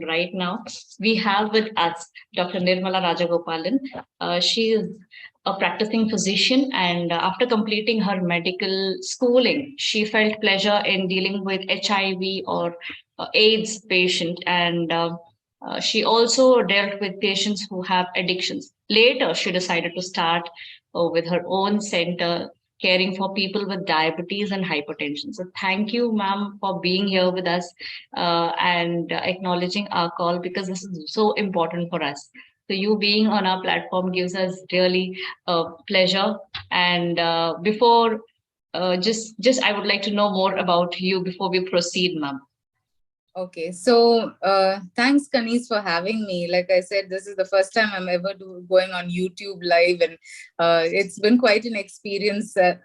Right now, we have with us Dr. Nirmala Rajagopalan. She is a practicing physician, and after completing her medical schooling, she felt pleasure in dealing with HIV or AIDS patient, and she also dealt with patients who have addictions. Later, she decided to start with her own center caring for people with diabetes and hypertension. So, thank you, ma'am, for being here with us and acknowledging our call because this is so important for us. So you being on our platform gives us really pleasure. And before, just I would like to know more about you before we proceed, ma'am. Okay, so thanks, Kanis, for having me. Like I said, this is the first time I'm ever going on YouTube live, and it's been quite an experience. I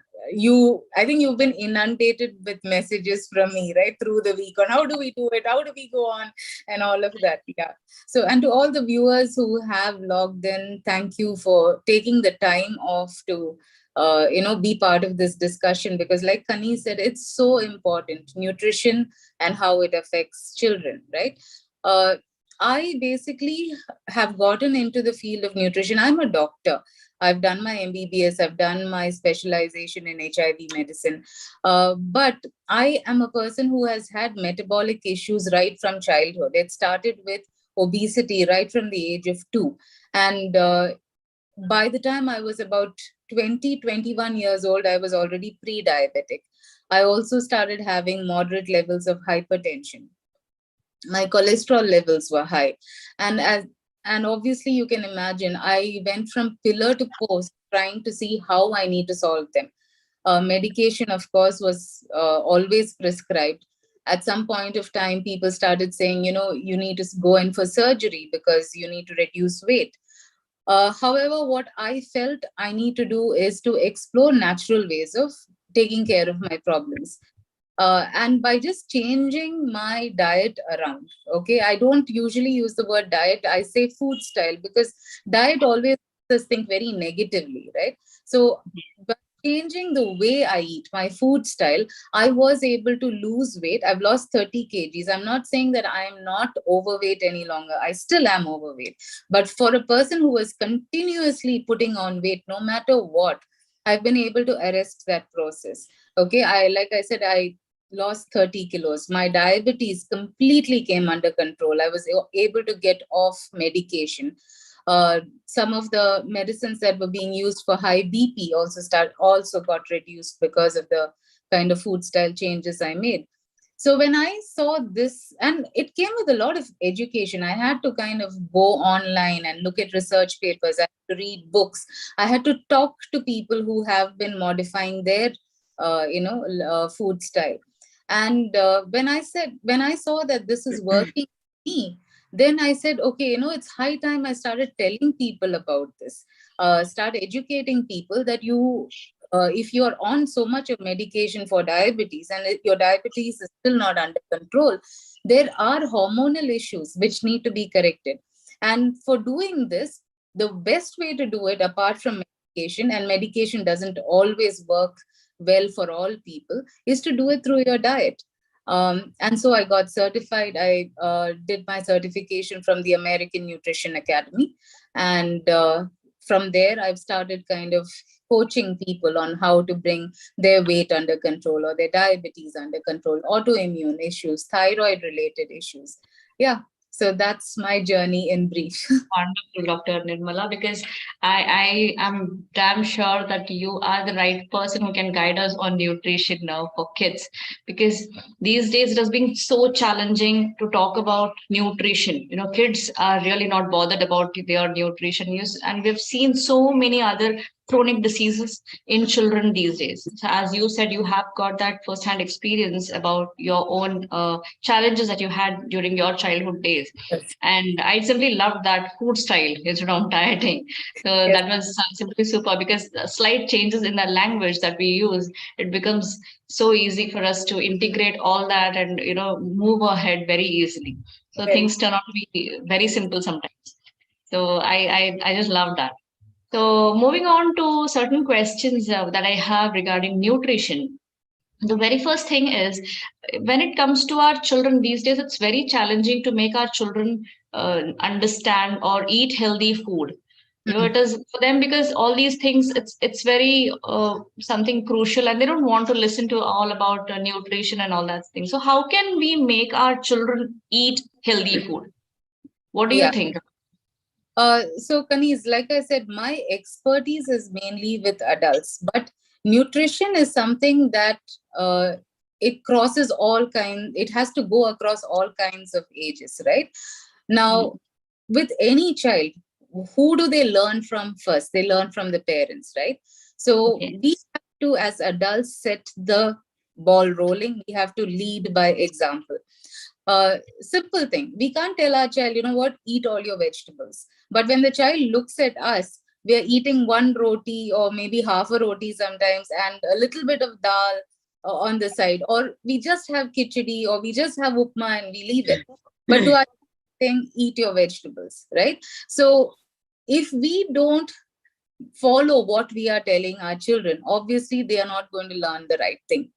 think you've been inundated with messages from me right through the week on how do we do it, how do we go on, and all of that. Yeah. So, and to all the viewers who have logged in, thank you for taking the time off to be part of this discussion, because like Kani said, it's so important, nutrition and how it affects children, right? uh, I basically have gotten into the field of nutrition. I'm a doctor. I've done my MBBS, I've done my specialization in HIV medicine, but I am a person who has had metabolic issues right from childhood. It started with obesity right from the age of 2, and by the time I was about 21 years old, I was already pre diabetic. I also started having moderate levels of hypertension. My cholesterol levels were high. And obviously, you can imagine, I went from pillar to post trying to see how I need to solve them. Medication, of course, was always prescribed. At some point of time, people started saying, you need to go in for surgery because you need to reduce weight. However, what I felt I need to do is to explore natural ways of taking care of my problems. And by just changing my diet around, okay, I don't usually use the word diet, I say food style, because diet always makes us think very negatively, right? So, by changing the way I eat, my food style, I was able to lose weight. I've lost 30 kgs. I'm not saying that I am not overweight any longer. I still am overweight. But for a person who is continuously putting on weight, no matter what, I've been able to arrest that process. Okay, like I said, I lost 30 kilos. My diabetes completely came under control. I was able to get off medication. Some of the medicines that were being used for high BP also got reduced because of the kind of food style changes I made. So when I saw this, and it came with a lot of education, I had to kind of go online and look at research papers. I had to read books. I had to talk to people who have been modifying their food style. And when I saw that this is working for me, then I said, okay, it's high time I started telling people about this. Start educating people that if you are on so much of medication for diabetes and your diabetes is still not under control, there are hormonal issues which need to be corrected. And for doing this, the best way to do it, apart from medication, and medication doesn't always work well for all people, is to do it through your diet. And so I got certified. I did my certification from the American Nutrition Academy. And from there, I've started kind of coaching people on how to bring their weight under control, or their diabetes under control, autoimmune issues, thyroid related issues. Yeah. So that's my journey in brief. Wonderful, Dr. Nirmala, because I am damn sure that you are the right person who can guide us on nutrition now for kids. Because these days it has been so challenging to talk about nutrition. Kids are really not bothered about their nutrition use, and we've seen so many other chronic diseases in children these days. So as you said, you have got that first-hand experience about your own challenges that you had during your childhood days. And I simply loved that food style instead of dieting. So Yes. that was simply super because slight changes in the language that we use, it becomes so easy for us to integrate all that and move ahead very easily. So Very. things turn out to be very simple sometimes. So I just love that. So moving on to certain questions that I have regarding nutrition. The very first thing is, when it comes to our children these days, it's very challenging to make our children understand or eat healthy food. It is for them, because all these things, it's very something crucial, and they don't want to listen to all about nutrition and all that thing. So how can we make our children eat healthy food? What do you Yeah. think? So Kanis, like I said, my expertise is mainly with adults, but nutrition is something that it crosses all kinds, it has to go across all kinds of ages, right? Now, with any child, who do they learn from first? They learn from the parents, right? So Okay. we have to, as adults, set the ball rolling. We have to lead by example. Simple thing. We can't tell our child, you know what, eat all your vegetables. But when the child looks at us, we are eating one roti or maybe half a roti sometimes and a little bit of dal on the side, or we just have khichdi or we just have upma and we leave it. But to our thing, eat your vegetables, right? So if we don't follow what we are telling our children, obviously they are not going to learn the right thing.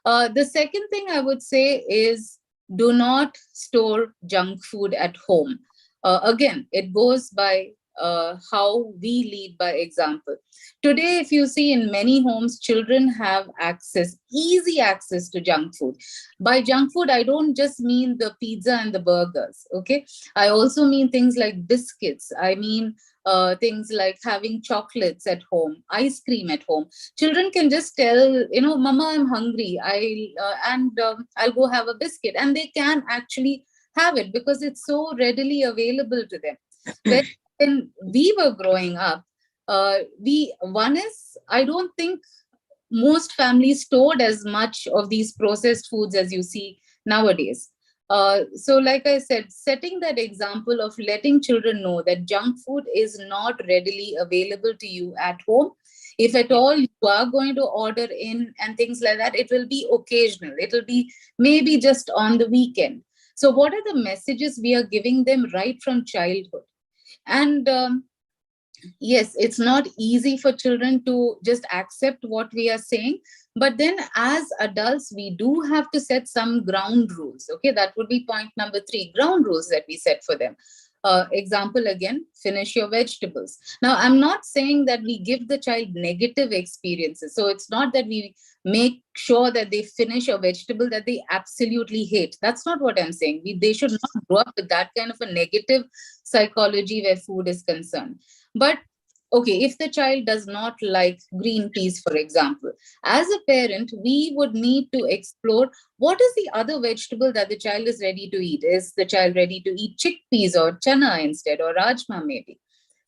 The second thing I would say is, do not store junk food at home. Again, it goes by how we lead by example. Today, if you see in many homes, children have access, easy access to junk food. By junk food, I don't just mean the pizza and the burgers, okay? I also mean things like biscuits. I mean things like having chocolates at home, ice cream at home. Children can just tell, you know, mama, I'm hungry, I'll go have a biscuit, and they can actually have it because it's so readily available to them. When we were growing up, we one is, I don't think most families stored as much of these processed foods as you see nowadays. So, like I said, setting that example of letting children know that junk food is not readily available to you at home. If at all you are going to order in and things like that, it will be occasional. It will be maybe just on the weekend. So, what are the messages we are giving them right from childhood? And yes, it's not easy for children to just accept what we are saying, but then as adults we do have to set some ground rules. Okay, that would be point number 3, ground rules that we set for them. Example again, finish your vegetables. Now, I'm not saying that we give the child negative experiences, so it's not that we make sure that they finish a vegetable that they absolutely hate. That's not what I'm saying. They should not grow up with that kind of a negative psychology where food is concerned. But okay, if the child does not like green peas, for example, as a parent, we would need to explore what is the other vegetable that the child is ready to eat. Is the child ready to eat chickpeas or chana instead, or rajma maybe,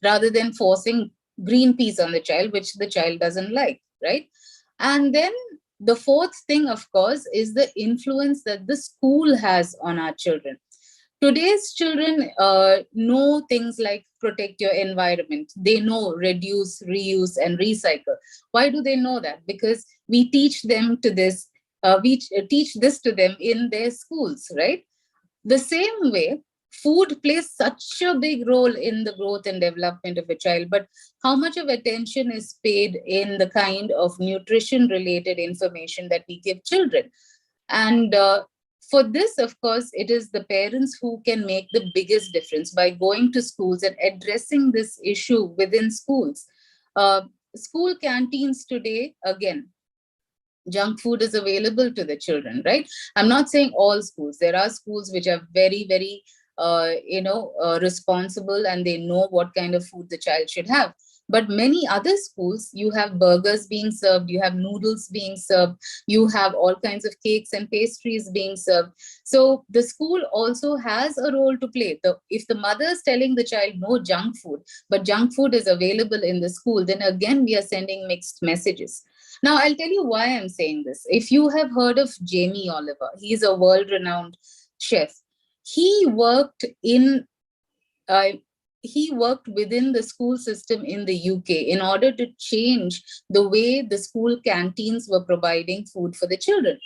rather than forcing green peas on the child, which the child doesn't like, right? And then the fourth thing, of course, is the influence that the school has on our children. Today's children know things like protect your environment. They know reduce, reuse, and recycle. Why do they know that? Because we teach them to this. Teach this to them in their schools, right? The same way, food plays such a big role in the growth and development of a child. But how much of attention is paid in the kind of nutrition related information that we give children? And for this, of course, it is the parents who can make the biggest difference by going to schools and addressing this issue within schools. Uh, School canteens today, again, junk food is available to the children, right? I'm not saying all schools. There are schools which are very, very, responsible, and they know what kind of food the child should have. But many other schools, you have burgers being served, you have noodles being served, you have all kinds of cakes and pastries being served. So the school also has a role to play. If the mother is telling the child no junk food, but junk food is available in the school, then again we are sending mixed messages. Now, I'll tell you why I'm saying this. If you have heard of Jamie Oliver, he's a world renowned chef. He worked in uh, he worked within the school system in the UK in order to change the way the school canteens were providing food for the children.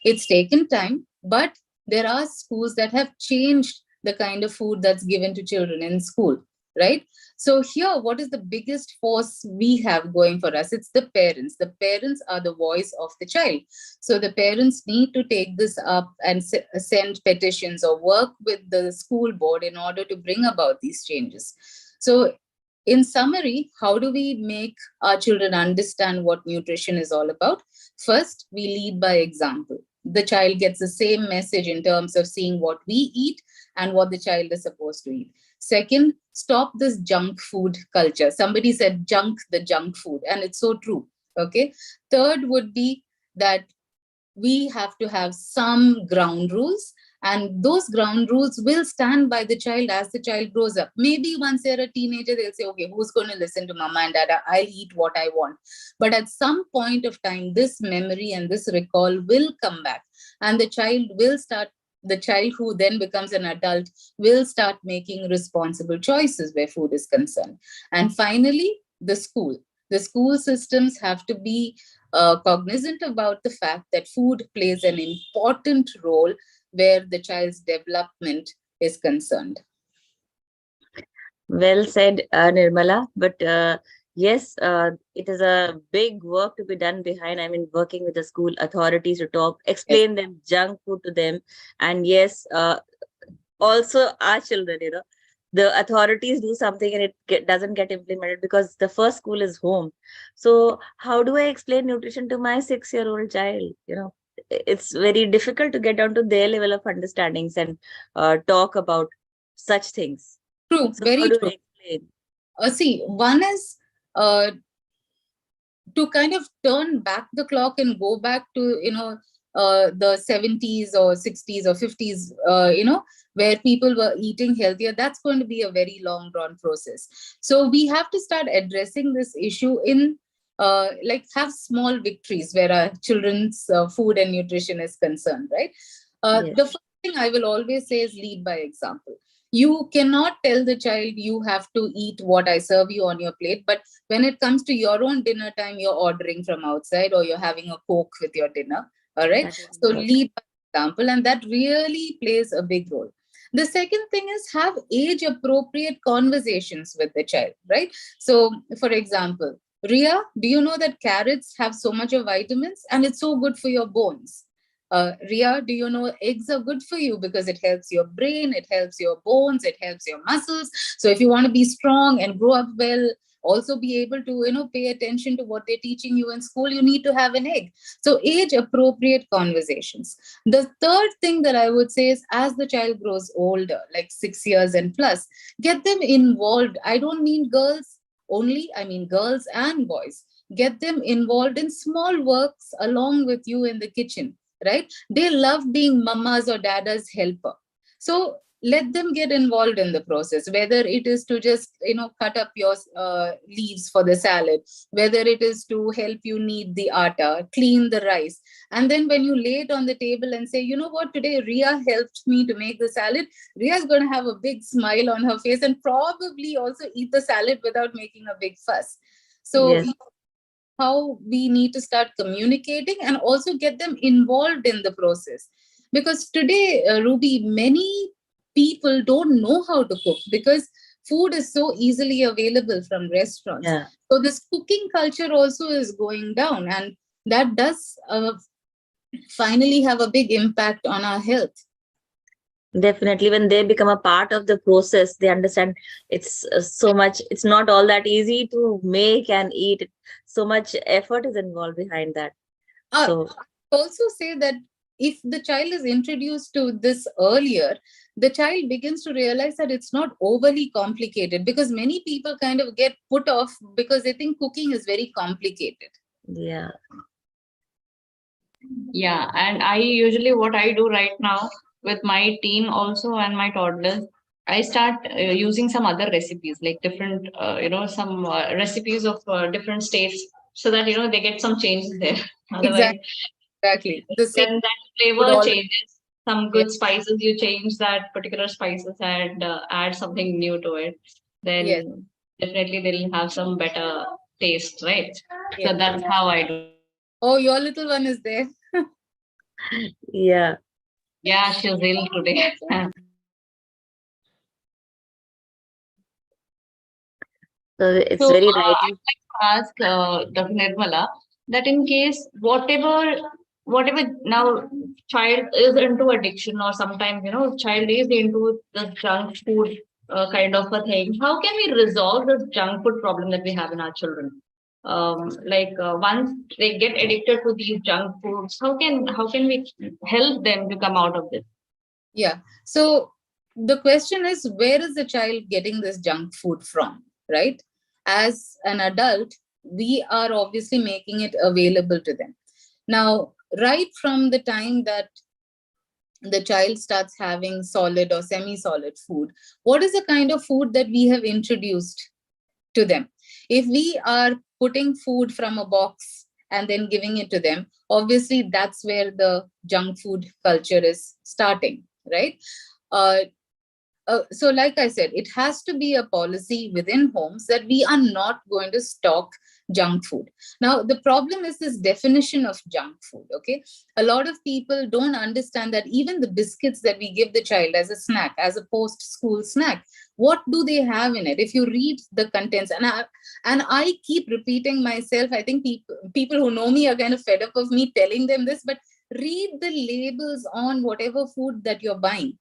It's taken time, but there are schools that have changed the kind of food that's given to children in school, right? So here, what is the biggest force we have going for us? It's the parents. The parents are the voice of the child. So the parents need to take this up and send petitions or work with the school board in order to bring about these changes. So in summary, how do we make our children understand what nutrition is all about? First, we lead by example. The child gets the same message in terms of seeing what we eat and what the child is supposed to eat. Second, stop this junk food culture. Somebody said the junk food, and it's so true. Okay. Third would be that we have to have some ground rules, and those ground rules will stand by the child as the child grows up. Maybe once they're a teenager, they'll say, okay, who's going to listen to mama and dada? I'll eat what I want. But at some point of time, this memory and this recall will come back, and the child who then becomes an adult will start making responsible choices where food is concerned. And finally, the school systems have to be cognizant about the fact that food plays an important role where the child's development is concerned. Well said, Nirmala. But yes, it is a big work to be done behind. I mean, working with the school authorities to talk, Yes, explain them junk food to them, and yes, also our children. The authorities do something and doesn't get implemented because the first school is home. So how do I explain nutrition to my 6-year-old child? It's very difficult to get down to their level of understandings and talk about such things. true, So how very do true. I explain? See, one is uh, to kind of turn back the clock and go back to the 70s or 60s or 50s, where people were eating healthier. That's going to be a very long drawn process. So we have to start addressing this issue in like have small victories where our children's food and nutrition is concerned, right? Yes, The first thing I will always say is lead by example. You cannot tell the child you have to eat what I serve you on your plate, but when it comes to your own dinner time, you're ordering from outside or you're having a Coke with your dinner. All right. that is So important. lead by example, and that really plays a big role. The second thing is have age appropriate conversations with the child, right? So, for example, Ria, do you know that carrots have so much of vitamins and it's so good for your bones? Ria, do you know eggs are good for you because it helps your brain, it helps your bones, it helps your muscles. So if you want to be strong and grow up well, also be able to pay attention to what they're teaching you in school, you need to have an egg. So age appropriate conversations. The third thing that I would say is as the child grows older, like 6 years and plus, get them involved. I don't mean girls only, I mean girls and boys. Get them involved in small works along with you in the kitchen, right? They love being mama's or dada's helper. So let them get involved in the process, whether it is to just cut up your leaves for the salad, whether it is to help you knead the atta, clean the rice. And then when you lay it on the table and say, you know what, today Ria helped me to make the salad, Ria's going to have a big smile on her face and probably also eat the salad without making a big fuss. So Yes, how we need to start communicating and also get them involved in the process, because today, Ruby, many people don't know how to cook because food is so easily available from restaurants. yeah, So this cooking culture also is going down, and that does finally have a big impact on our health. definitely. When they become a part of the process, they understand it's so much, it's not all that easy to make and eat. So much effort is involved behind that. uh, So, Also say that if the child is introduced to this earlier, the child begins to realize that it's not overly complicated, because many people kind of get put off because they think cooking is very complicated. yeah, Yeah, and I usually what I do right now with my team also and my toddlers, I start using some other recipes like different, some recipes of different states so that they get some changes there. Otherwise, Exactly, exactly. The same then that would flavor always, changes. Some yes, good spices, you change that particular spices and add something new to it. yes, Then definitely they'll have some better taste, right? yes. So that's how I do. Oh, your little one is there. yeah. Yeah, she's ill today. So it's So very I'd right. like to ask Dr. Nirmala that in case whatever now child is into addiction, or sometimes child is into the junk food kind of a thing, how can we resolve this junk food problem that we have in our children? Once they get addicted to these junk foods, how can we help them to come out of this? Yeah. So the question is, where is the child getting this junk food from, right? As an adult, we are obviously making it available to them. Now, right from the time that the child starts having solid or semi-solid food, what is the kind of food that we have introduced to them? If we are putting food from a box and then giving it to them, obviously that's where the junk food culture is starting, right? uh, so like I said, it has to be a policy within homes that we are not going to stock junk food. Now the problem is this definition of junk food. Okay, a lot of people don't understand that even the biscuits that we give the child as a snack, as a post school snack, what do they have in it? If you read the contents, and I keep repeating myself, I think people who know me are kind of fed up of me telling them this, but read the labels on whatever food that you're buying.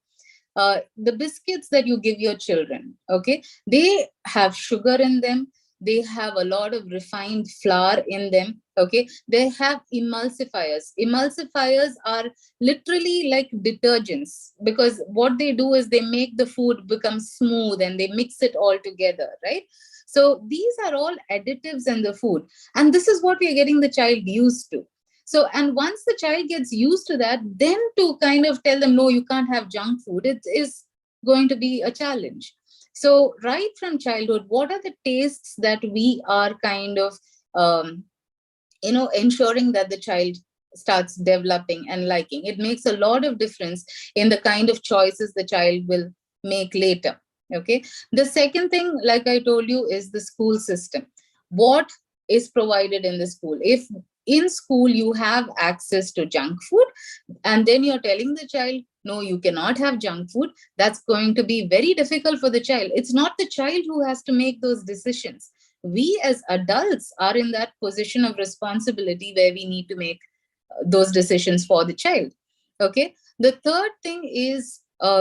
The biscuits that you give your children, okay, they have sugar in them, they have a lot of refined flour in them, okay, they have emulsifiers are literally like detergents, because what they do is they make the food become smooth and they mix it all together, right? So these are all additives in the food, and this is what we are getting the child used to. So, and once the child gets used to that, then to kind of tell them, no, you can't have junk food, it is going to be a challenge. So, right from childhood, what are the tastes that we are kind of, ensuring that the child starts developing and liking? It makes a lot of difference in the kind of choices the child will make later. Okay. The second thing, like I told you, is the school system. What is provided in the school? If in school you have access to junk food, and then you're telling the child, no, you cannot have junk food, that's going to be very difficult for the child. It's not the child who has to make those decisions. We as adults are in that position of responsibility where we need to make those decisions for the child. Okay. The third thing is,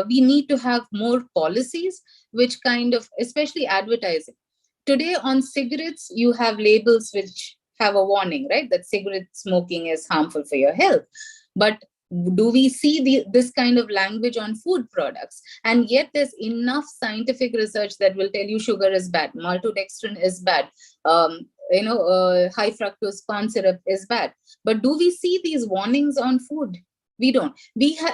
we need to have more policies which kind of, especially advertising. Today on cigarettes, you have labels which have a warning, right? That cigarette smoking is harmful for your health. But do we see this kind of language on food products? And yet there's enough scientific research that will tell you sugar is bad, maltodextrin is bad, high fructose corn syrup is bad. But do we see these warnings on food? We don't.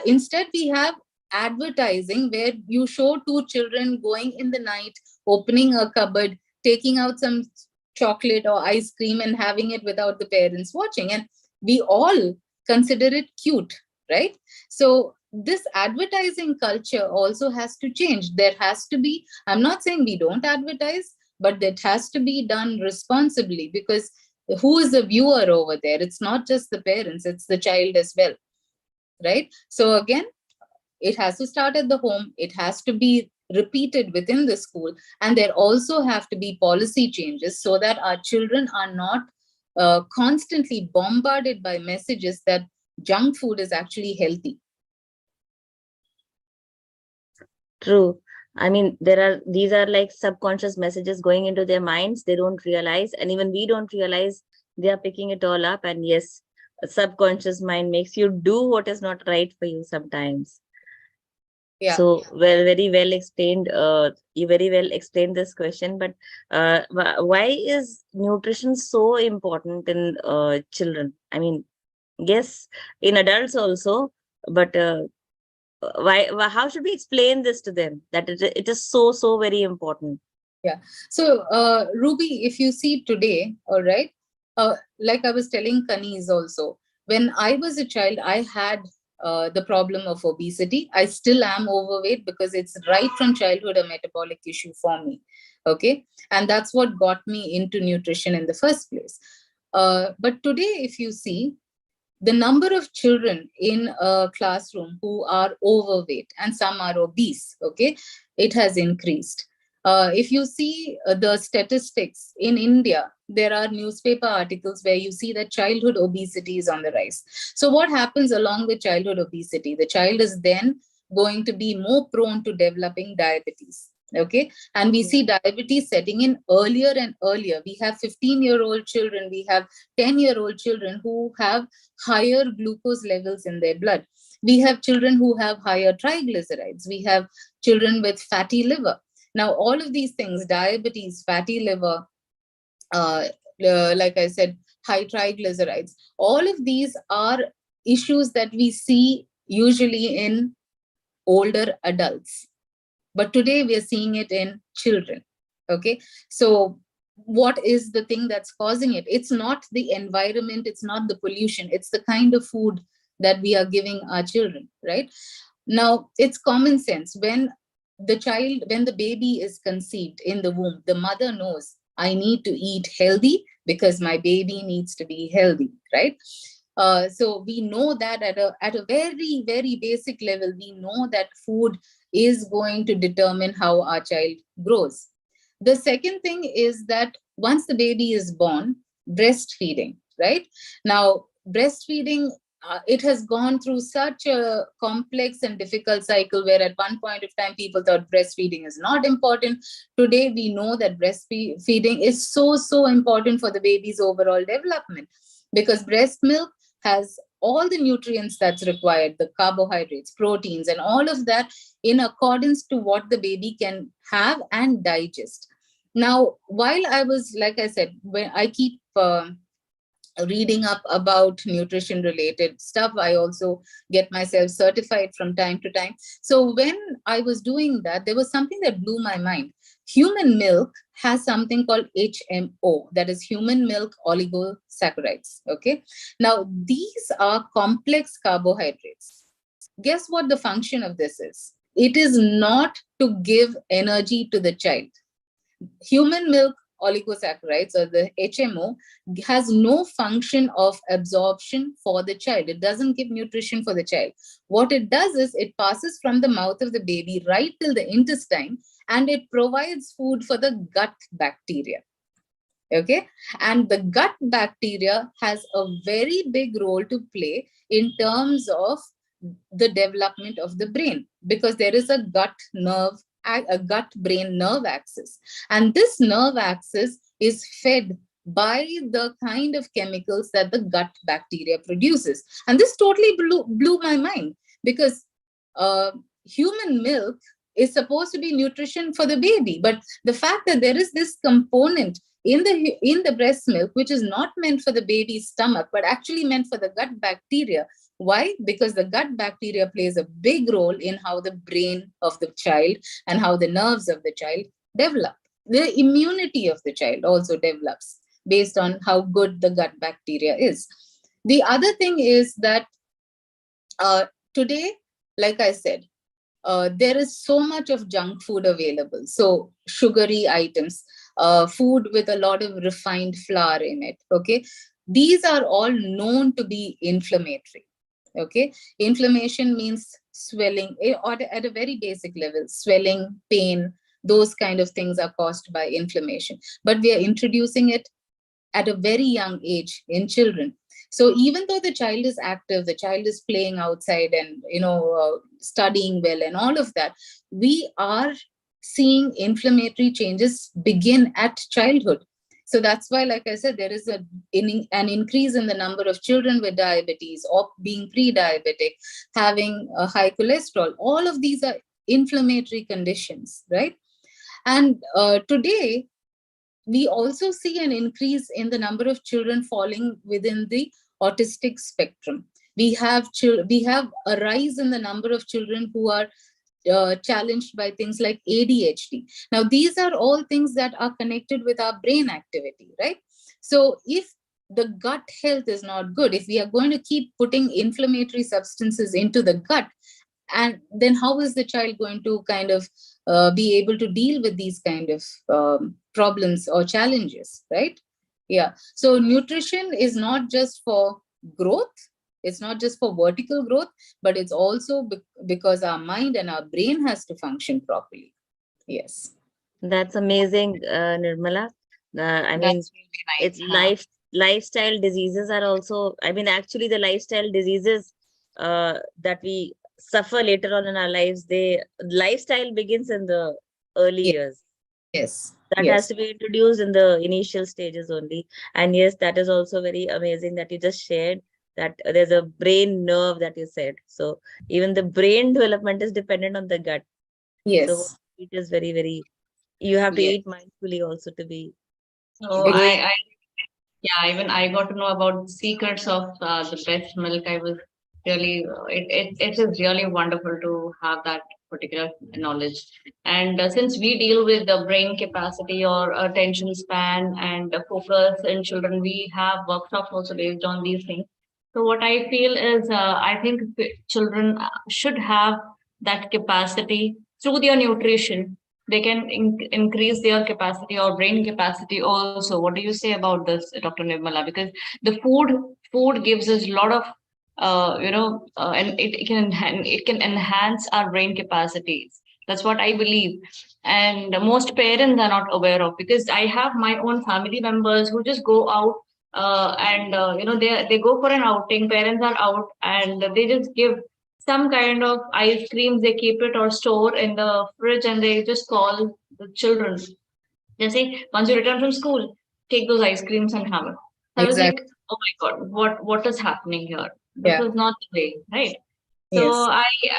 Instead we have advertising where you show two children going in the night, opening a cupboard, taking out some chocolate or ice cream and having it without the parents watching, and we all consider it cute, right? So this advertising culture also has to change. There has to be, I'm not saying we don't advertise, but that has to be done responsibly, because who is the viewer over there? It's not just the parents, it's the child as well, right? So again, it has to start at the home, it has to be repeated within the school, and there also have to be policy changes so that our children are not constantly bombarded by messages that junk food is actually healthy. True. I mean, these are like subconscious messages going into their minds. They don't realize, and even we don't realize they are picking it all up. And yes, a subconscious mind makes you do what is not right for you sometimes. Yeah. So, well, very well explained. You very well explained this question. But why is nutrition so important in children? I mean, yes, in adults also, but how should we explain this to them that it is so very important? Yeah. So, Ruby, if you see today, all right, like I was telling Kanis also, when I was a child, I had the problem of obesity. I still am overweight because it's right from childhood a metabolic issue for me. Okay. And that's what got me into nutrition in the first place. But today, if you see, the number of children in a classroom who are overweight and some are obese, okay, it has increased. If you see the statistics in India, there are newspaper articles where you see that childhood obesity is on the rise. So what happens along with childhood obesity? The child is then going to be more prone to developing diabetes. Okay. And we see diabetes setting in earlier and earlier. We have 15-year-old children, we have 10-year-old children who have higher glucose levels in their blood. We have children who have higher triglycerides. We have children with fatty liver. Now, all of these things, diabetes, fatty liver, uh, like I said, high triglycerides, all of these are issues that we see usually in older adults. But today we are seeing it in children. Okay. So what is the thing that's causing it? It's not the environment, it's not the pollution, it's the kind of food that we are giving our children, right? Now, it's common sense. When the baby is conceived in the womb, the mother knows, I need to eat healthy because my baby needs to be healthy, right? So we know that at a very, very basic level, we know that food is going to determine how our child grows. The second thing is that once the baby is born, breastfeeding, right? Now, breastfeeding, it has gone through such a complex and difficult cycle where at one point of time people thought breastfeeding is not important. Today we know that breastfeeding is so, so important for the baby's overall development, because breast milk has all the nutrients that's required, the carbohydrates, proteins, and all of that in accordance to what the baby can have and digest. Now, while I was, like I said, when I keep reading up about nutrition related stuff, I also get myself certified from time to time. So when I was doing that, there was something that blew my mind. Human milk has something called HMO, that is human milk oligosaccharides. Okay. Now, these are complex carbohydrates. Guess what the function of this is? It is not to give energy to the child. Human milk oligosaccharides, or the HMO, has no function of absorption for the child. It doesn't give nutrition for the child. What it does is it passes from the mouth of the baby right till the intestine, and it provides food for the gut bacteria. Okay. And the gut bacteria has a very big role to play in terms of the development of the brain, because there is a gut brain nerve axis, and this nerve axis is fed by the kind of chemicals that the gut bacteria produces. And this totally blew my mind, because human milk is supposed to be nutrition for the baby, but the fact that there is this component in the breast milk which is not meant for the baby's stomach but actually meant for the gut bacteria. Why? Because the gut bacteria plays a big role in how the brain of the child and how the nerves of the child develop. The immunity of the child also develops based on how good the gut bacteria is. The other thing is that today, like I said, there is so much of junk food available. So sugary items, food with a lot of refined flour in it. Okay. These are all known to be inflammatory. Okay. Inflammation means swelling, or at a very basic level, swelling, pain, those kind of things are caused by inflammation. But we are introducing it at a very young age in children. So even though the child is active, the child is playing outside and studying well and all of that, we are seeing inflammatory changes begin at childhood. So that's why, like I said, there is an increase in the number of children with diabetes or being pre-diabetic, having a high cholesterol. All of these are inflammatory conditions, right? And today, we also see an increase in the number of children falling within the autistic spectrum. We have a rise in the number of children who are challenged by things like ADHD. Now, these are all things that are connected with our brain activity, right? So if the gut health is not good, if we are going to keep putting inflammatory substances into the gut, and then how is the child going to kind of be able to deal with these kind of problems or challenges, right? Yeah. So nutrition is not just for growth, it's not just for vertical growth, but it's also because our mind and our brain has to function properly. Yes. That's amazing, Nirmala. I mean, That's really nice. it's Huh? lifestyle diseases are also, I mean, actually the lifestyle diseases that we suffer later on in our lives, lifestyle begins in the early Yes, years. yes, That has yes, to be introduced in the initial stages only. And yes, that is also very amazing that you just shared that there's a brain nerve that you said. So even the brain development is dependent on the gut. So yes, it is very, very, you have to yes, eat mindfully also to be So growing. yeah, even I got to know about the secrets of the breast milk. I was really, it is really wonderful to have that particular knowledge. And since we deal with the brain capacity or attention span and focus in children, we have workshops also based on these things. So what I feel is, I think children should have that capacity through their nutrition. They can increase their capacity or brain capacity also. What do you say about this, Dr. Nirmala? Because the food gives us a lot of and it can enhance our brain capacities. That's what I believe, and most parents are not aware of, because I have my own family members who just go out and they go for an outing. Parents are out and they just give some kind of ice creams. They keep it or store in the fridge, and they just call the children. They say, once you return from school, take those ice creams and have it. So I was like, exactly. oh my God, what is happening here? This Yeah, is not the way, right? So yes,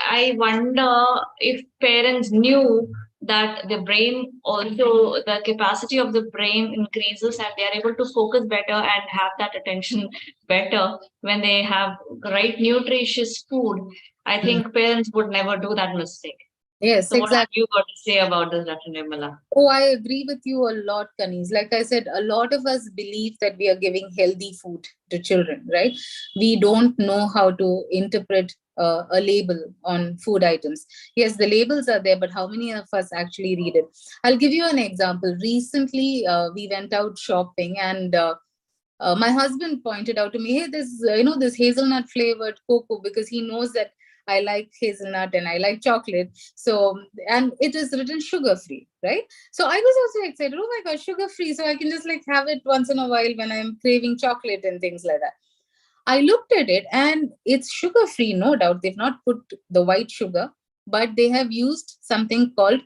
I wonder if parents knew that the brain also, the capacity of the brain increases and they are able to focus better and have that attention better when they have right nutritious food. I mm, think parents would never do that mistake. yes, So what have exactly. you got to say about this, Dr. Nirmala? Oh, I agree with you a lot, Kanis. Like I said, a lot of us believe that we are giving healthy food to children, right? We don't know how to interpret a label on food items. Yes, the labels are there, but how many of us actually read it? I'll give you an example. Recently, we went out shopping, and my husband pointed out to me, hey, this this hazelnut flavored cocoa, because he knows that I like hazelnut and I like chocolate. So, and it is written sugar free, right? So I was also excited, oh my gosh, sugar free, so I can just like have it once in a while when I'm craving chocolate and things like that. I looked at it and it's sugar free, no doubt. They've not put the white sugar, but they have used something called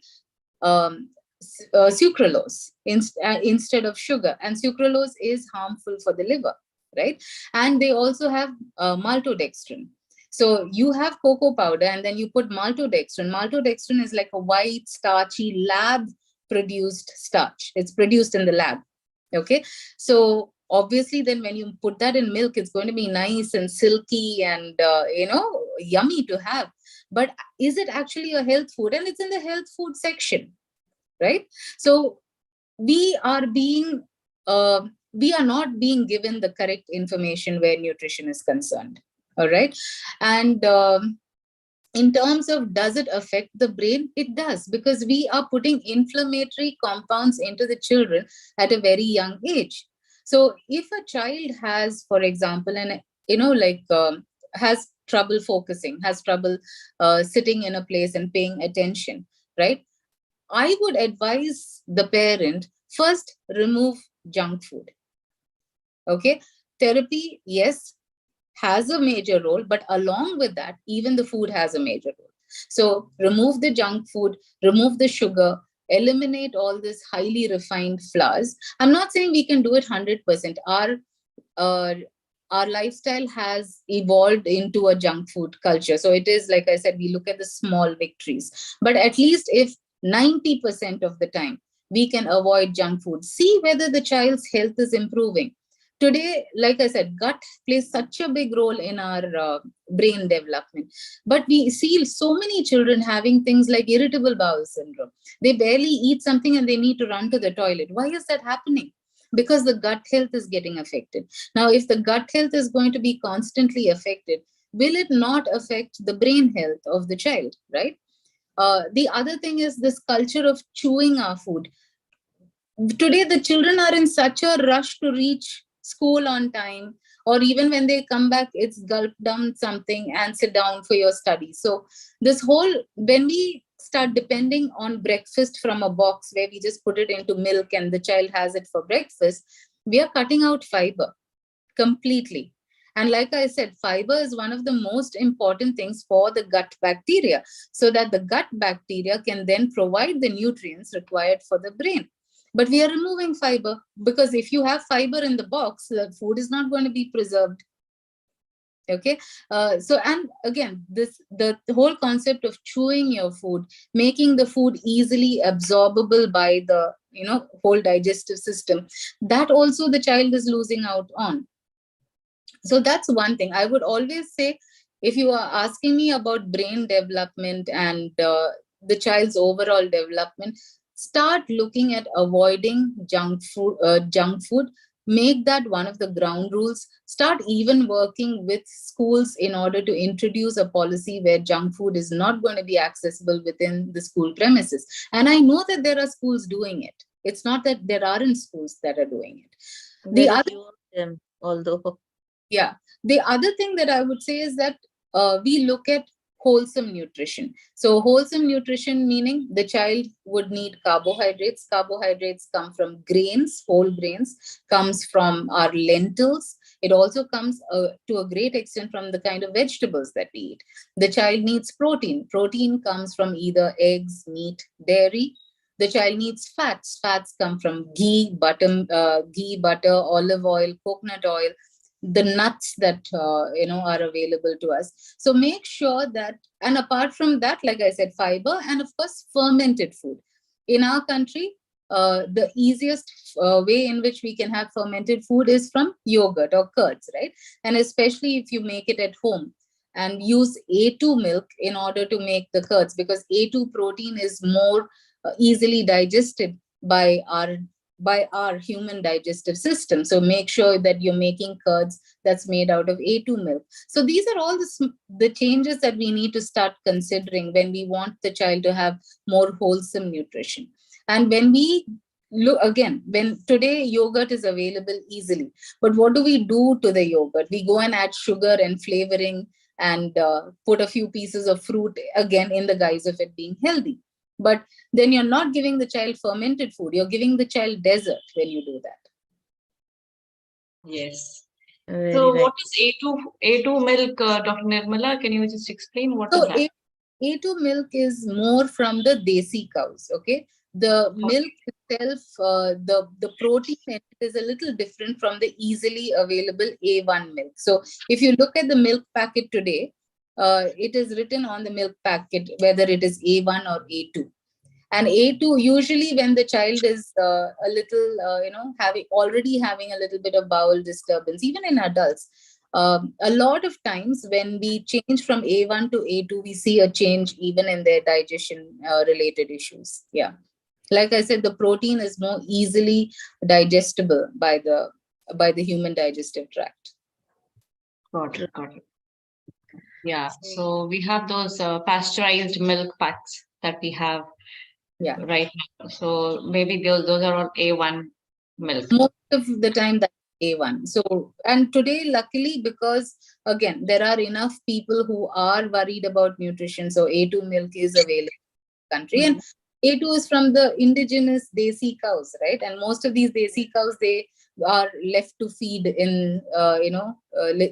um, sucralose instead of sugar, and sucralose is harmful for the liver, right? And they also have maltodextrin. So you have cocoa powder and then you put maltodextrin. Maltodextrin is like a white starchy lab produced starch. It's produced in the lab. Okay, so obviously then when you put that in milk, it's going to be nice and silky and yummy to have. But is it actually a health food? And it's in the health food section, right? So we are being we are not being given the correct information where nutrition is concerned. All right. And in terms of, does it affect the brain? It does, because we are putting inflammatory compounds into the children at a very young age. So if a child has, for example, and has trouble focusing, has trouble sitting in a place and paying attention, right? I would advise the parent, first remove junk food. Okay. Therapy, yes, has a major role, but along with that, even the food has a major role. So remove the junk food, remove the sugar, eliminate all this highly refined flours. I'm not saying we can do it 100%. Uh, our lifestyle has evolved into a junk food culture. So it is, like I said, we look at the small victories. But at least if 90% of the time we can avoid junk food, see whether the child's health is improving. Today, like I said, gut plays such a big role in our brain development. But we see so many children having things like irritable bowel syndrome. They barely eat something and they need to run to the toilet. Why is that happening? Because the gut health is getting affected. Now, if the gut health is going to be constantly affected, will it not affect the brain health of the child, right? The other thing is this culture of chewing our food. Today, the children are in such a rush to reach school on time, or even when they come back, it's gulp down something and sit down for your study. So, this whole, when we start depending on breakfast from a box where we just put it into milk and the child has it for breakfast, we are cutting out fiber completely. And like I said, fiber is one of the most important things for the gut bacteria, so that the gut bacteria can then provide the nutrients required for the brain. But we are removing fiber, because if you have fiber in the box, the food is not going to be preserved. Okay. So, and again, the whole concept of chewing your food, making the food easily absorbable by the whole digestive system, that also the child is losing out on. So that's one thing I would always say. If you are asking me about brain development and the child's overall development, start looking at avoiding junk food. Make that one of the ground rules. Start even working with schools in order to introduce a policy where junk food is not going to be accessible within the school premises. And I know that there are schools doing it. It's not that there aren't schools that are doing it. Very few of them, although. Yeah. The other thing that I would say is that we look at wholesome nutrition. So, wholesome nutrition meaning the child would need carbohydrates. Carbohydrates come from grains, whole grains, comes from our lentils. It also comes to a great extent from the kind of vegetables that we eat. The child needs protein. Protein comes from either eggs, meat, dairy. The child needs fats. Fats come from ghee, butter, olive oil, coconut oil, the nuts that are available to us. So make sure that, and apart from that, like I said, fiber, and of course fermented food. In our country, the easiest way in which we can have fermented food is from yogurt or curds, right? And especially if you make it at home and use A2 milk in order to make the curds, because A2 protein is more easily digested by our human digestive system. So make sure that you're making curds that's made out of A2 milk. So these are all the changes that we need to start considering when we want the child to have more wholesome nutrition. And when we look again, when today yogurt is available easily, but what do we do to the yogurt? We go and add sugar and flavoring and put a few pieces of fruit again in the guise of it being healthy. But then you're not giving the child fermented food. You're giving the child dessert when you do that. Yes. Very So right. what is A2 milk, Dr. Nirmala? Can you just explain what is that? A2 milk is more from the desi cows. Okay. The milk itself, the protein in it is a little different from the easily available A1 milk. So if you look at the milk packet today, it is written on the milk packet whether it is A1 or A2. And A2, usually when the child is a little, having a little bit of bowel disturbance, even in adults, a lot of times when we change from A1 to A2, we see a change even in their digestion related issues. Yeah. Like I said, the protein is more easily digestible by the human digestive tract. Got it. Yeah. So we have those pasteurized milk packs that we have right now. So maybe those are all A1 milk. Most of the time that's A1. So, and today, luckily, because again, there are enough people who are worried about nutrition. So A2 milk is available in the country. And A2 is from the indigenous desi cows, right? And most of these desi cows, they are left to feed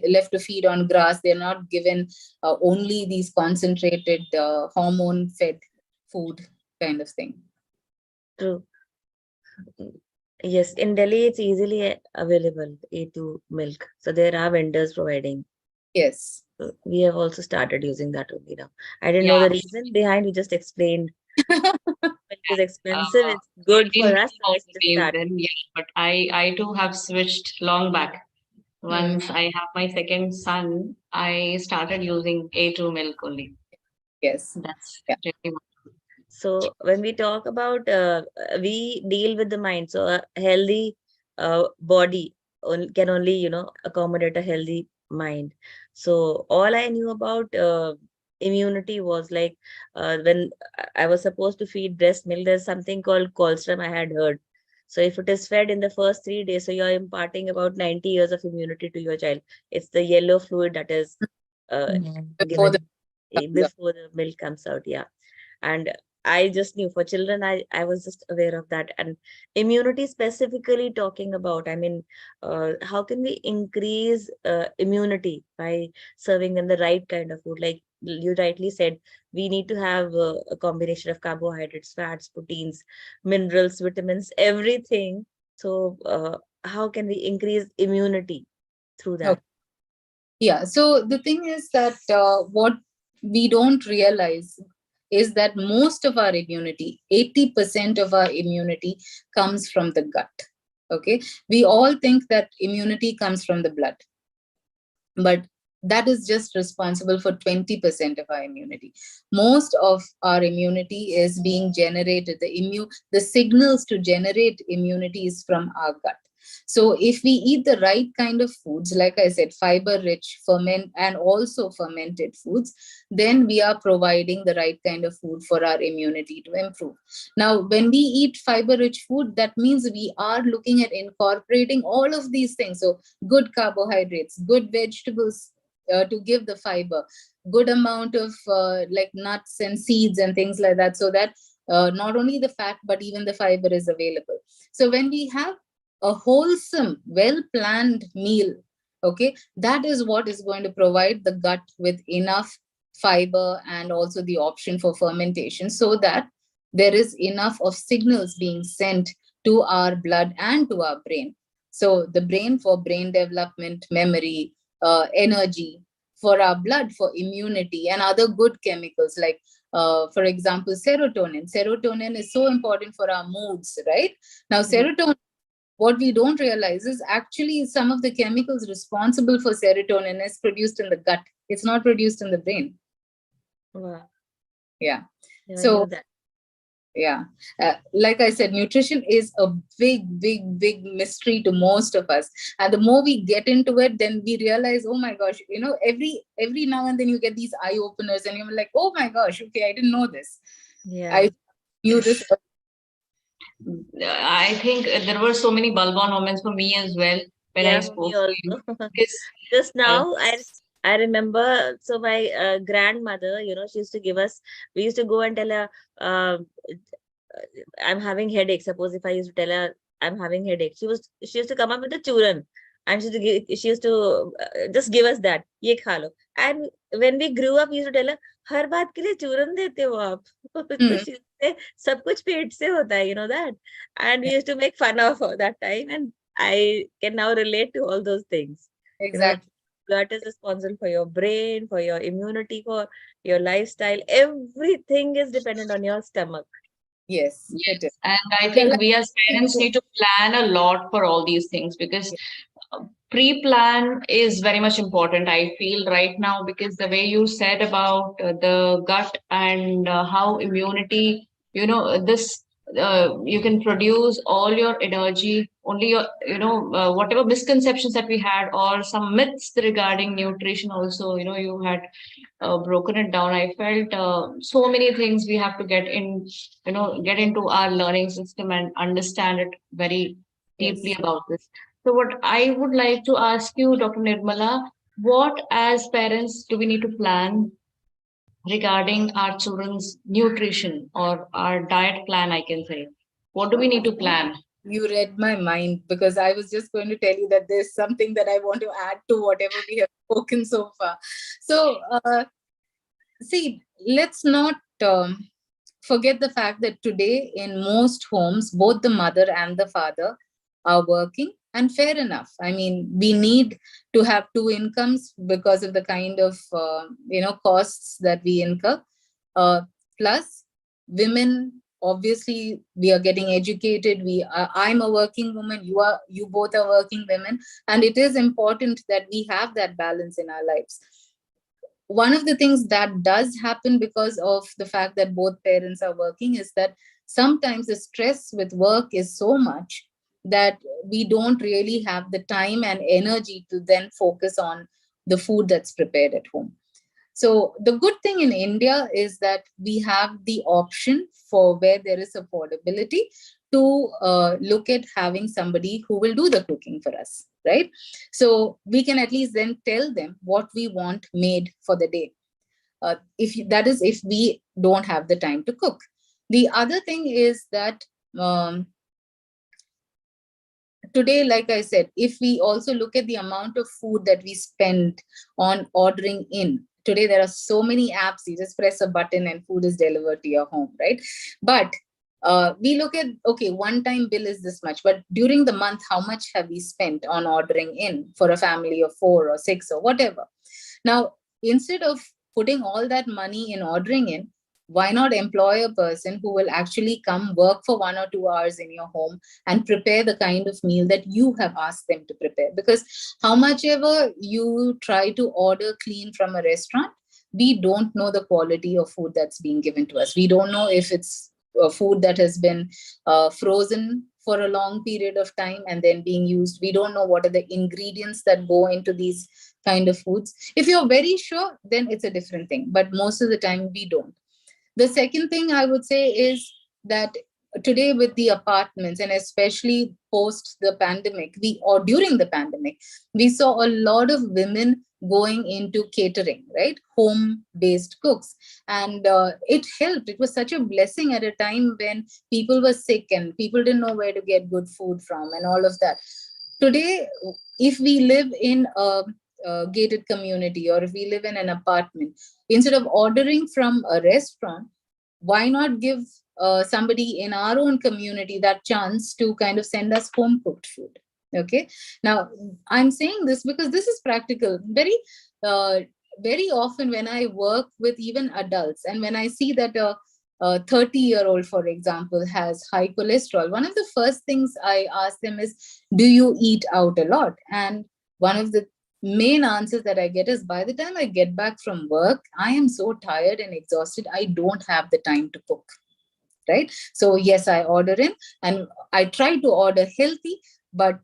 left to feed on grass. They're not given only these concentrated hormone fed food kind of thing. True. Yes, in Delhi, it's easily available, A2 milk. So there are vendors providing. Yes. So we have also started using that only now. I didn't know the reason behind, we just explained. Milk is expensive, it's good for us. So let's just start. But I too have switched long back. Once I have my second son, I started using A2 milk only. Yes. That's really wonderful. So when we talk about, we deal with the mind. So a healthy body can only, accommodate a healthy mind. So all I knew about immunity was like when I was supposed to feed breast milk, there's something called colostrum I had heard. So if it is fed in the first 3 days, so you're imparting about 90 years of immunity to your child. It's the yellow fluid that is Before given before the milk comes out. Yeah. And I just knew for children, I was just aware of that. And immunity specifically talking about, I mean, how can we increase immunity by serving them the right kind of food? Like you rightly said, we need to have a combination of carbohydrates, fats, proteins, minerals, vitamins, everything. So how can we increase immunity through that? Okay. Yeah. So the thing is that what we don't realize is that most of our immunity, 80% of our immunity comes from the gut. Okay. We all think that immunity comes from the blood, but that is just responsible for 20% of our immunity. Most of our immunity is being generated. The signals to generate immunity is from our gut. So if we eat the right kind of foods, like I said, fiber rich, ferment, and also fermented foods, then we are providing the right kind of food for our immunity to improve. Now, when we eat fiber rich food, that means we are looking at incorporating all of these things. So good carbohydrates, good vegetables to give the fiber, good amount of like nuts and seeds and things like that, so that not only the fat but even the fiber is available. So when we have a wholesome, well planned meal, okay, that is what is going to provide the gut with enough fiber and also the option for fermentation, so that there is enough of signals being sent to our blood and to our brain. So the brain for brain development, memory, energy; for our blood for immunity and other good chemicals like, for example, serotonin. Serotonin is so important for our moods, right? Now, serotonin, what we don't realize is actually some of the chemicals responsible for serotonin is produced in the gut. It's not produced in the brain. Wow. Yeah. Yeah, I knew So that. yeah, like I said, nutrition is a big mystery to most of us, and the more we get into it, then we realize, oh my gosh, every now and then you get these eye openers and you're like, oh my gosh, okay, I didn't know this. Yeah. I knew this. I think there were so many bulb on moments for me as well when I Yeah, for me spoke to you. also. Because Just uh, now, I remember. So my grandmother, she used to give us. We used to go and tell her, "I'm having headache." Suppose if I used to tell her I'm having headache, she used to come up with a churan, and she used to just give us that. Ye kha lo. And when we grew up, we used to tell her, हर बात के लिए चूरन देते हो आप. तो Hmm, she used to say, सब कुछ पेट से होता है, you know that. And we used to make fun of her that time, and I can now relate to all those things. You know, exactly. gut is responsible for your brain, for your immunity, for your lifestyle. Everything is dependent on your stomach. Yes, it is. yes, and I Yeah, think like we as parents you. need to plan a lot for all these things, because pre-plan is very much important, I feel, right now, because the way you said about the gut and how immunity, this you can produce all your energy, only your, whatever misconceptions that we had or some myths regarding nutrition also, you had broken it down. I felt so many things we have to get into our learning system and understand it very deeply Yes. about this. So, what I would like to ask you, Dr. Nirmala, what as parents do we need to plan regarding our children's nutrition or our diet plan? I can say, what do we need to plan? You read my mind, because I was just going to tell you that there's something that I want to add to whatever we have spoken so far. So, see, let's not forget the fact that today in most homes, both the mother and the father are working, and fair enough. I mean, we need to have two incomes because of the kind of costs that we incur. Uh, Plus, women, obviously, we are getting educated. I'm a working woman. You both are working women, and it is important that we have that balance in our lives. One of the things that does happen because of the fact that both parents are working is that sometimes the stress with work is so much that we don't really have the time and energy to then focus on the food that's prepared at home. So the good thing in India is that we have the option, for where there is affordability, to look at having somebody who will do the cooking for us, right? So we can at least then tell them what we want made for the day. if we don't have the time to cook. The other thing is that today, like I said, if we also look at the amount of food that we spend on ordering in, today there are so many apps, you just press a button and food is delivered to your home, right? But we look at, okay, one time bill is this much, but during the month, how much have we spent on ordering in for a family of 4 or 6 or whatever? Now, instead of putting all that money in ordering in, why not employ a person who will actually come work for 1 or 2 hours in your home and prepare the kind of meal that you have asked them to prepare? Because how much ever you try to order clean from a restaurant, we don't know the quality of food that's being given to us. We don't know if it's food that has been frozen for a long period of time and then being used. We don't know what are the ingredients that go into these kind of foods. If you're very sure, then it's a different thing. But most of the time, we don't. The second thing I would say is that today with the apartments, and especially post the pandemic, or during the pandemic, we saw a lot of women going into catering, right? Home-based cooks. And it helped. It was such a blessing at a time when people were sick and people didn't know where to get good food from and all of that. Today, if we live in a gated community, or if we live in an apartment, instead of ordering from a restaurant, why not give somebody in our own community that chance to kind of send us home cooked food? Okay. Now, I'm saying this because this is practical. Very often when I work with even adults, and when I see that a 30-year-old, for example, has high cholesterol, one of the first things I ask them is, do you eat out a lot? And one of the main answers that I get is, by the time I get back from work, I am so tired and exhausted, I don't have the time to cook. Right? So yes, I order in, and I try to order healthy, but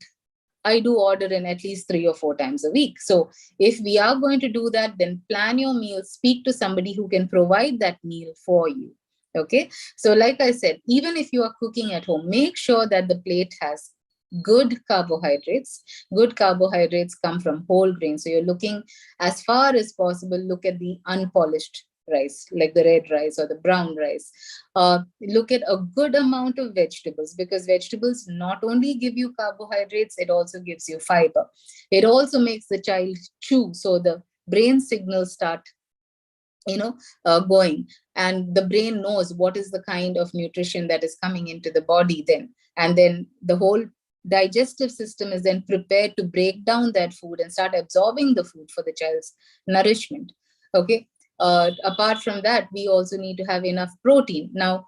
I do order in at least 3 or 4 times a week. So if we are going to do that, then plan your meals, speak to somebody who can provide that meal for you. Okay. So like I said, even if you are cooking at home, make sure that the plate has good carbohydrates. Good carbohydrates come from whole grains. So you're looking, as far as possible, look at the unpolished rice, like the red rice or the brown rice. Look at a good amount of vegetables, because vegetables not only give you carbohydrates, it also gives you fiber. It also makes the child chew, so the brain signals start going, and the brain knows what is the kind of nutrition that is coming into the body then, and then the whole digestive system is then prepared to break down that food and start absorbing the food for the child's nourishment. Okay. Apart from that, we also need to have enough protein. Now,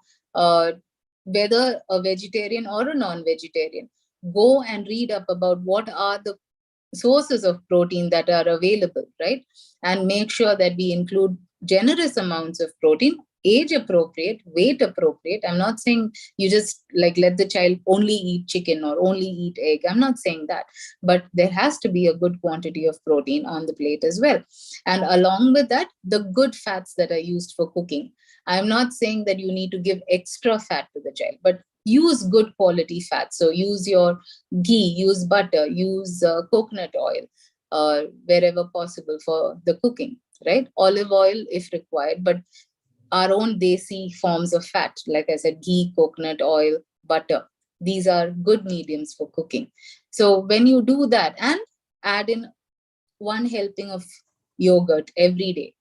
whether a vegetarian or a non-vegetarian, go and read up about what are the sources of protein that are available, right? And make sure that we include generous amounts of protein, age appropriate, weight appropriate. I'm not saying you just like let the child only eat chicken or only eat egg. I'm not saying that, but there has to be a good quantity of protein on the plate as well. And along with that, the good fats that are used for cooking. I'm not saying that you need to give extra fat to the child, but use good quality fat. So use your ghee, use butter, use coconut oil wherever possible for the cooking, right? Olive oil if required, but our own desi forms of fat, like I said, ghee, coconut oil, butter. These are good mediums for cooking. So when you do that, and add in 1 helping of yogurt every day,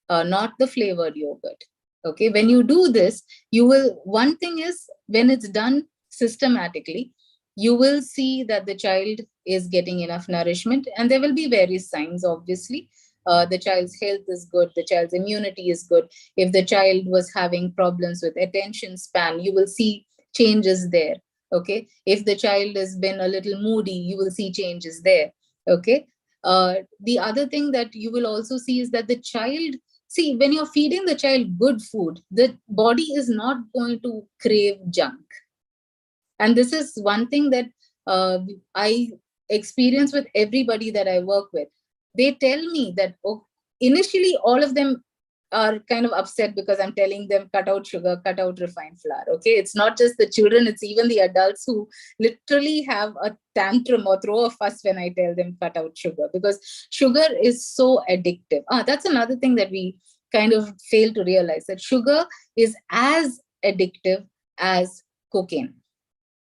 not the flavored yogurt. Okay, when you do this, you will, one thing is, when it's done systematically, you will see that the child is getting enough nourishment, and there will be various signs, obviously. The child's health is good, the child's immunity is good. If the child was having problems with attention span, you will see changes there. Okay, if the child has been a little moody, you will see changes there. Okay. The other thing that you will also see is that the child, see, when you're feeding the child good food, the body is not going to crave junk. And this is one thing that I experience with everybody that I work with. They tell me that, oh, initially all of them are kind of upset because I'm telling them cut out sugar, cut out refined flour. Okay, it's not just the children, it's even the adults who literally have a tantrum or throw a fuss when I tell them cut out sugar, because sugar is so addictive. That's another thing that we kind of fail to realize that sugar is as addictive as cocaine.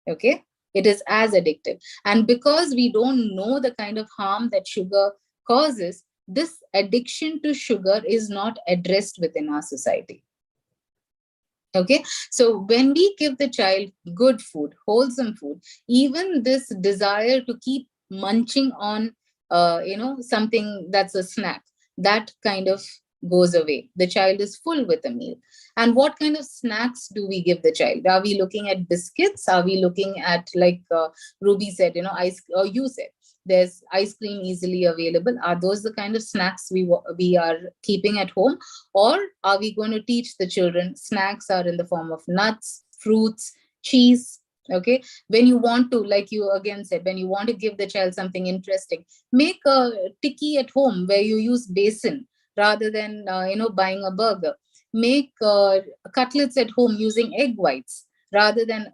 Okay, it is as addictive. And because we don't know the kind of harm that sugar causes, this addiction to sugar is not addressed within our society. Okay, so when we give the child good food, wholesome food, even this desire to keep munching on something that's a snack, that kind of goes away. The child is full with a meal. And what kind of snacks do we give the child? Are we looking at biscuits? Are we looking at, like Ruby said, ice, or you said there's ice cream easily available? Are those the kind of snacks we are keeping at home? Or are we going to teach the children snacks are in the form of nuts, fruits, cheese? Okay, when you want to, like you again said, when you want to give the child something interesting, make a tikki at home where you use basin rather than buying a burger. Make cutlets at home using egg whites rather than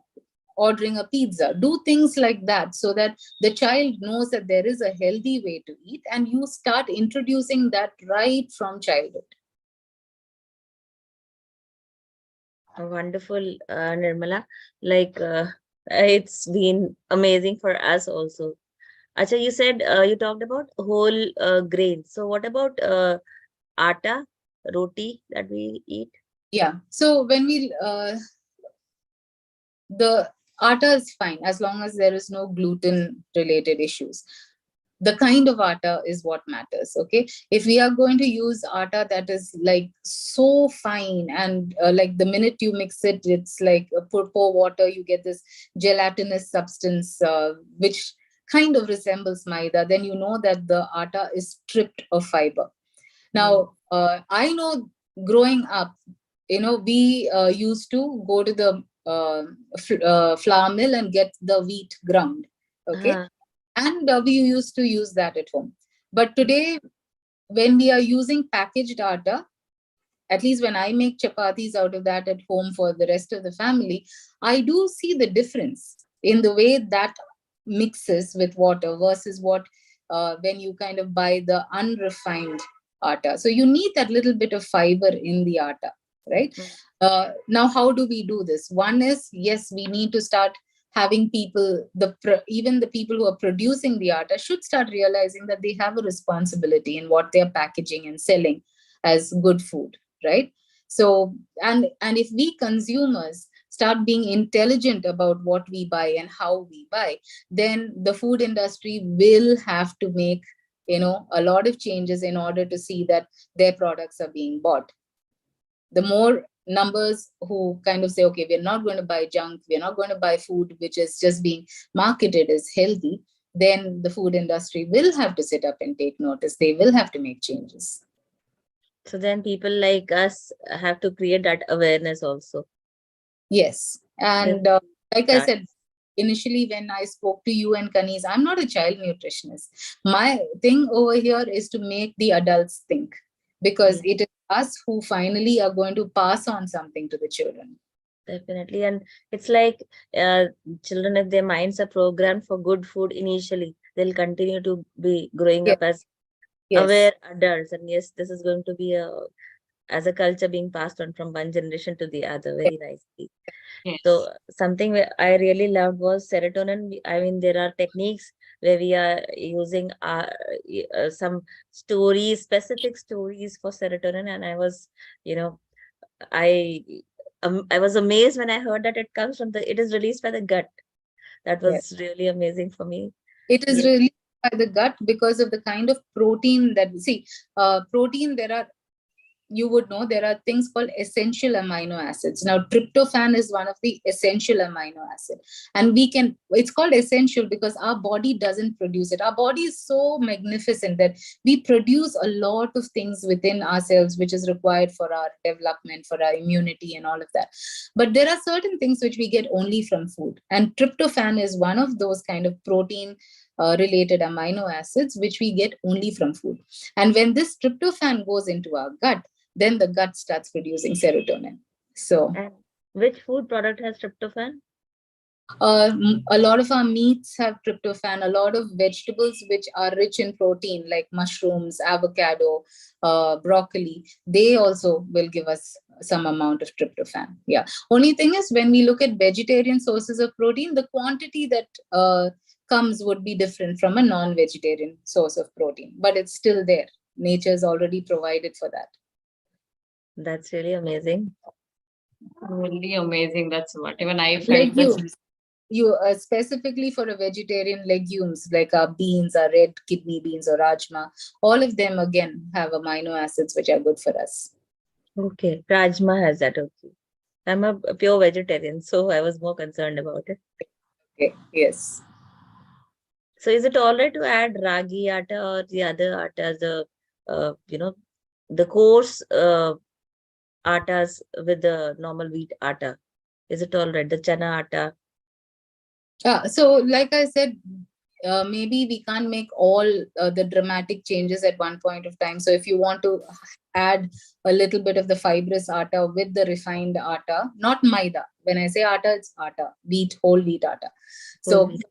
ordering a pizza. Do things like that so that the child knows that there is a healthy way to eat, and you start introducing that right from childhood. Wonderful, Nirmala. Like, it's been amazing for us also. Acha, you said you talked about whole grains. So what about atta, roti that we eat? Yeah. So when we the atta is fine as long as there is no gluten related issues. The kind of atta is what matters. Okay, if we are going to use atta that is like so fine, and like the minute you mix it, it's like pour water, you get this gelatinous substance which kind of resembles maida, then you know that the atta is stripped of fiber. Now I know, growing up, we used to go to the flour mill and get the wheat ground. Okay, Uh, and we used to use that at home. But today, when we are using packaged atta, at least when I make chapatis out of that at home for the rest of the family, I do see the difference in the way that mixes with water versus what when you kind of buy the unrefined atta. So you need that little bit of fiber in the atta, right? mm, Now, how do we do this? One is, yes, we need to start having people, even the people who are producing the atta should start realizing that they have a responsibility in what they're packaging and selling as good food, right? So, and if we consumers start being intelligent about what we buy and how we buy, then the food industry will have to make a lot of changes in order to see that their products are being bought. The more numbers who kind of say, okay, we're not going to buy junk, we're not going to buy food which is just being marketed as healthy, then the food industry will have to sit up and take notice. They will have to make changes. so then people like us have to create that awareness also. Yes. Then And like I start. said, initially when I spoke to you and Kanis, I'm not a child nutritionist. My thing over here is to make the adults think, because Yeah, it is us who finally are going to pass on something to the children. definitely. And it's like children, if their minds are programmed for good food initially, they'll continue to be growing Yes. up as Yes. aware adults. And yes, this is going to be as a culture being passed on from one generation to the other very nicely. So Yes. something I really loved was serotonin. I mean, there are techniques where we are using some stories, specific stories for serotonin, and I was, you know, I I was amazed when I heard that it comes from it is released by the gut. That Yes. was really amazing for me. It is Yes. released by the gut because of the kind of protein that, see, protein, there are, you would know, there are things called essential amino acids. Now, tryptophan is one of the essential amino acid, and it's called essential because our body doesn't produce it. Our body is so magnificent that we produce a lot of things within ourselves which is required for our development, for our immunity and all of that. But there are certain things which we get only from food, and tryptophan is one of those kind of protein related amino acids which we get only from food. And when this tryptophan goes into our gut, then the gut starts producing serotonin. So And which food product has tryptophan? A lot of our meats have tryptophan. A lot of vegetables which are rich in protein, like mushrooms, avocado, broccoli, they also will give us some amount of tryptophan. Yeah. Only thing is, when we look at vegetarian sources of protein, the quantity that comes would be different from a non-vegetarian source of protein, but it's still there. Nature's already provided for that. That's really amazing. Really amazing. That's what even I felt this. Legumes. You specifically for a vegetarian, legumes like our beans, our red kidney beans or rajma, all of them again have amino acids which are good for us. Okay, Rajma has that. Okay. I'm a pure vegetarian, so I was more concerned about it. Okay. Yes. So is it all right to add ragi atta or the other attas, the coarse attas with the normal wheat atta? Is it all right? The chana atta. So like I said, maybe we can't make all the dramatic changes at one point of time. So if you want to add a little bit of the fibrous atta with the refined atta, not maida. When I say atta, it's atta, wheat, whole wheat atta. Whole So wheat.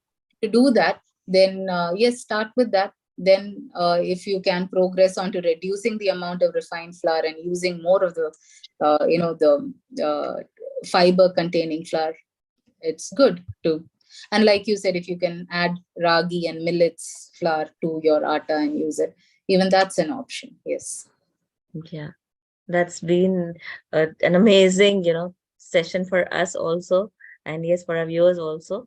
to do that, then yes, start with that. Then if you can progress on to reducing the amount of refined flour and using more of the, the fiber containing flour, it's good too. And like you said, if you can add ragi and millets flour to your atta and use it, even that's an option. Yes. Yeah, that's been an amazing, session for us also, and yes, for our viewers also.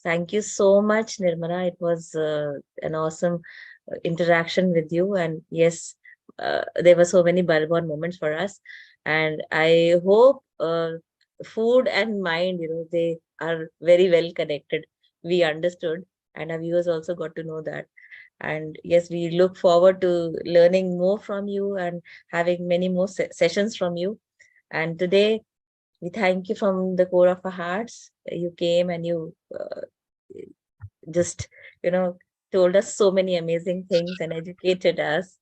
Thank you so much, Nirmala. It was an awesome interaction with you, and yes, there were so many Bhagwan moments for us, and I hope food and mind, they are very well connected. We understood, and our viewers also got to know that. And yes, we look forward to learning more from you and having many more sessions from you. And today, we thank you from the core of our hearts. You came and you just, told us so many amazing things and educated us.